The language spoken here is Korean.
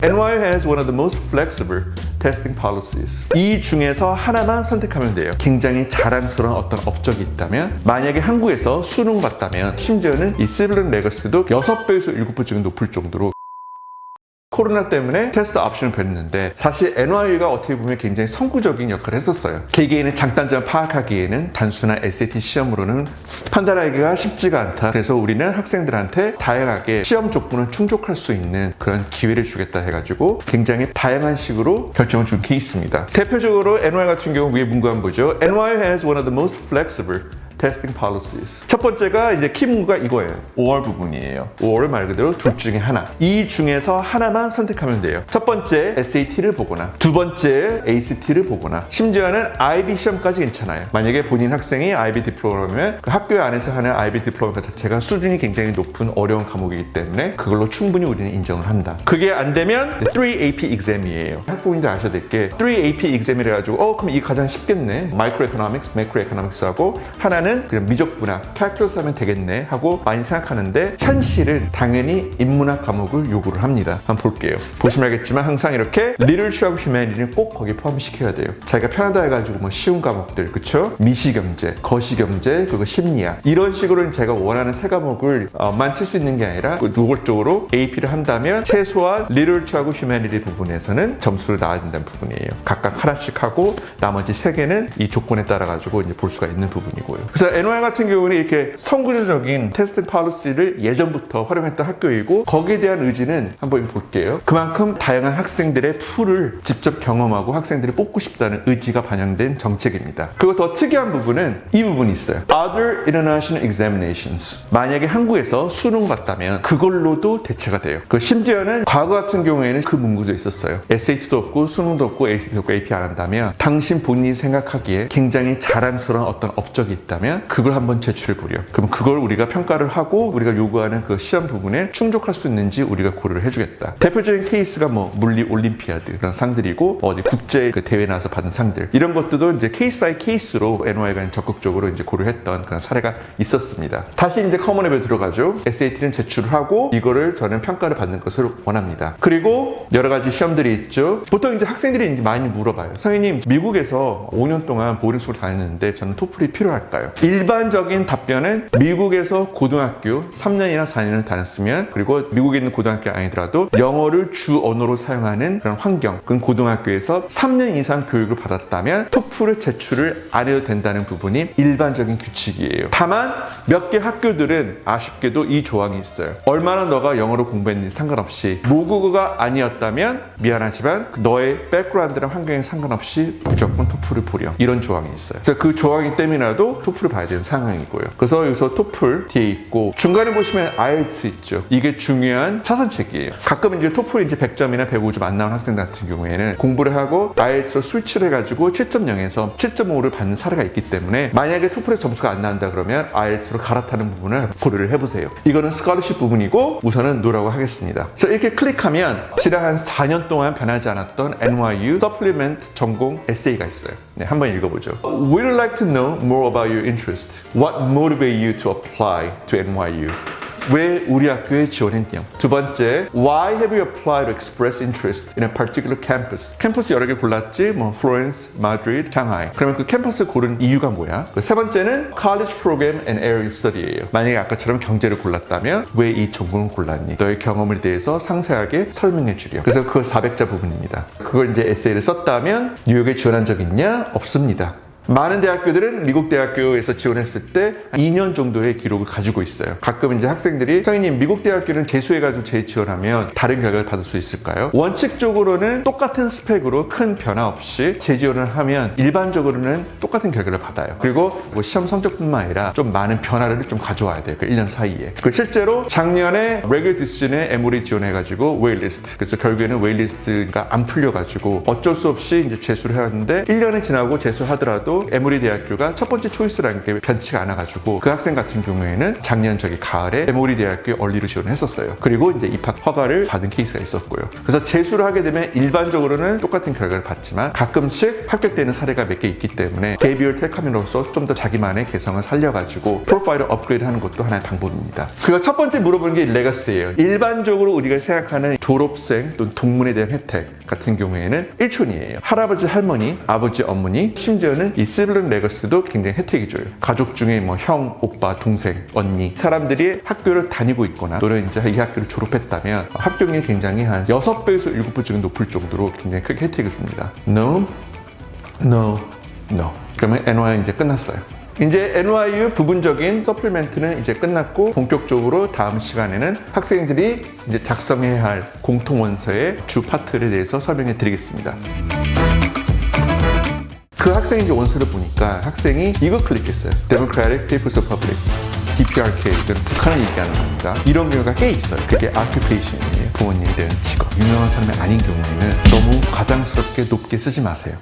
NYU has one of the most flexible testing policies. 이 중에서 하나만 선택하면 돼요. 굉장히 자랑스러운 어떤 업적이 있다면, 만약에 한국에서 수능 봤다면, 심지어는 이 시블런 레거스도 6배에서 7배 정도 높을 정도로 코로나 때문에 테스트 옵션을 변했는데, 사실 NYU가 어떻게 보면 굉장히 선구적인 역할을 했었어요. 개개인의 장단점을 파악하기에는 단순한 SAT 시험으로는 판단하기가 쉽지가 않다. 그래서 우리는 학생들한테 다양하게 시험 조건을 충족할 수 있는 그런 기회를 주겠다 해가지고 굉장히 다양한 식으로 결정을 준 케이스입니다. 대표적으로 NYU 같은 경우 위에 문구 한번 보죠. NYU has one of the most flexible testing policies. 첫 번째가 이제 키 문구가 이거예요. or 부분이에요. or 말 그대로 둘 중에 하나. 이 중에서 하나만 선택하면 돼요. 첫 번째 SAT를 보거나, 두 번째 ACT를 보거나, 심지어는 IB 시험까지 괜찮아요. 만약에 본인 학생이 IB 디플로마면 그 학교 안에서 하는 IB 디플로마 자체가 수준이 굉장히 높은 어려운 과목이기 때문에 그걸로 충분히 우리는 인정을 한다. 그게 안 되면 3 AP exam이에요. 학부모님들 아셔야 될 게 3 AP exam이라 가지고 그럼 이게 가장 쉽겠네. 마이크로 에코노믹스, 매크로 에코노믹스하고 하나는 그냥 미적분학, 캘큘러스 하면 되겠네 하고 많이 생각하는데, 현실은 당연히 인문학 과목을 요구를 합니다. 한번 볼게요. 보시면 알겠지만 항상 이렇게 Literature of Humanity는 꼭 거기에 포함시켜야 돼요. 자기가 편하다 해가지고 뭐 쉬운 과목들, 그쵸? 미시경제, 거시경제, 그리고 심리학, 이런 식으로 제가 원하는 세 과목을 만칠 수 있는 게 아니라 노골적으로 AP를 한다면 최소한 Literature of Humanity 부분에서는 점수를 나와야 된다는 부분이에요. 각각 하나씩 하고 나머지 세 개는 이 조건에 따라 가지고 이제 볼 수가 있는 부분이고요. 그래서 NYU 같은 경우는 이렇게 선구적인 테스트 policy를 예전부터 활용했던 학교이고, 거기에 대한 의지는 한번 볼게요. 그만큼 다양한 학생들의 풀을 직접 경험하고 학생들을 뽑고 싶다는 의지가 반영된 정책입니다. 그리고 더 특이한 부분은 이 부분이 있어요. Other International Examinations. 만약에 한국에서 수능 봤다면 그걸로도 대체가 돼요. 심지어는 과거 같은 경우에는 그 문구도 있었어요. SAT도 없고 수능도 없고 ACT도 없고 AP 안 한다면 당신 본인이 생각하기에 굉장히 자랑스러운 어떤 업적이 있다면 그걸 한번 제출해보려. 그럼 그걸 우리가 평가를 하고 우리가 요구하는 그 시험 부분에 충족할 수 있는지 우리가 고려를 해주겠다. 대표적인 케이스가 뭐 물리 올림피아드 그런 상들이고, 어디 국제 그 대회 나와서 받은 상들, 이런 것들도 이제 케이스 바이 케이스로 NYU가 적극적으로 이제 고려했던 그런 사례가 있었습니다. 다시 이제 커먼앱에 들어가죠. SAT는 제출을 하고 이거를 저는 평가를 받는 것을 원합니다. 그리고 여러 가지 시험들이 있죠. 보통 이제 학생들이 이제 많이 물어봐요. 선생님, 미국에서 5년 동안 보딩스쿨 다녔는데 저는 토플이 필요할까요? 일반적인 답변은 미국에서 고등학교 3년이나 4년을 다녔으면, 그리고 미국에 있는 고등학교 아니더라도 영어를 주 언어로 사용하는 그런 환경, 그 고등학교에서 3년 이상 교육을 받았다면 토플을 제출을 안 해도 된다는 부분이 일반적인 규칙이에요. 다만 몇 개 학교들은 아쉽게도 이 조항이 있어요. 얼마나 너가 영어를 공부했는지 상관없이, 모국어가 아니었다면 미안하지만 너의 백그라운드랑 환경에 상관없이 무조건 토플을 보려, 이런 조항이 있어요. 그래서 그 조항이 때문이라도 토플을 봐야 되는 상황이고요. 그래서 여기서 토플 뒤에 있고, 중간에 보시면 IELTS 있죠. 이게 중요한 차선책이에요. 가끔 이제 토플 이제 100점이나 105점 안 나온 학생들 같은 경우에는 공부를 하고 IELTS로 스위치를 해가지고 7.0에서 7.5를 받는 사례가 있기 때문에, 만약에 토플에 점수가 안 나온다 그러면 IELTS로 갈아타는 부분을 고려를 해보세요. 이거는 스칼러십 부분이고 우선은 노라고 하겠습니다. 그래서 이렇게 클릭하면 지난 한 4년 동안 변하지 않았던 NYU Supplement 전공 에세이가 있어요. 네, 한번 읽어보죠. We'd like to know more about your interest. What motivated you to apply to NYU? 왜 우리 학교에 지원했냐? 두 번째, Why have you applied to express interest in a particular campus? 캠퍼스 여러 개 골랐지? 뭐 플로렌스, 마드리드, 상하이. 그러면 그 캠퍼스 고른 이유가 뭐야? 세 번째는 College Program and Area Study예요. 만약에 아까처럼 경제를 골랐다면 왜 이 전공을 골랐니? 너의 경험에 대해서 상세하게 설명해 주려. 그래서 그 400자 부분입니다. 그걸 이제 에세이를 썼다면 뉴욕에 지원한 적 있냐? 없습니다. 많은 대학교들은 미국 대학교에서 지원했을 때 2년 정도의 기록을 가지고 있어요. 가끔 이제 학생들이, 선생님 미국 대학교는 재수해가지고 재지원하면 다른 결과를 받을 수 있을까요? 원칙적으로는 똑같은 스펙으로 큰 변화 없이 재지원을 하면 일반적으로는 똑같은 결과를 받아요. 그리고 뭐 시험 성적뿐만 아니라 좀 많은 변화를 좀 가져와야 돼요. 그 1년 사이에. 실제로 작년에 레귤러 디시전에 에모리 지원해가지고 웨일리스트. 그래서 결국에는 웨일리스트가 안 풀려가지고 어쩔 수 없이 이제 재수를 해왔는데 1년이 지나고 재수하더라도 그래도 에모리 대학교가 첫 번째 초이스라는 게 변치가 않아가지고 그 학생 같은 경우에는 작년 가을에 에모리 대학교에 얼리로 지원을 했었어요. 그리고 이제 입학 허가를 받은 케이스가 있었고요. 그래서 재수를 하게 되면 일반적으로는 똑같은 결과를 받지만 가끔씩 합격되는 사례가 몇 개 있기 때문에 개비율 텔카민으로서 좀 더 자기만의 개성을 살려가지고 프로파일을 업그레이드 하는 것도 하나의 방법입니다. 그리고 첫 번째 물어보는 게 레거시예요. 일반적으로 우리가 생각하는 졸업생 또는 동문에 대한 혜택 같은 경우에는 1촌이에요. 할아버지, 할머니, 아버지, 어머니, 심지어는 이 시블링 레거시도 굉장히 혜택이 줘요. 가족 중에 뭐 형, 오빠, 동생, 언니 사람들이 학교를 다니고 있거나 또는 이제 이 학교를 졸업했다면 합격률이 굉장히 한 6배에서 7배 정도 높을 정도로 굉장히 크게 혜택을 줍니다. No, no, no. 그러면 NYU 이제 끝났어요. 이제 NYU 부분적인 서플리멘트는 이제 끝났고 본격적으로 다음 시간에는 학생들이 이제 작성해야 할 공통 원서의 주 파트에 대해서 설명해 드리겠습니다. 그 학생이 이제 원서를 보니까 학생이 이거 클릭했어요. Democratic People's Republic, DPRK, 북한을 얘기하는 겁니다. 이런 경우가 꽤 있어요. 그게 occupation이에요. 부모님에 대한 직업. 유명한 사람이 아닌 경우에는 너무 과장스럽게 높게 쓰지 마세요.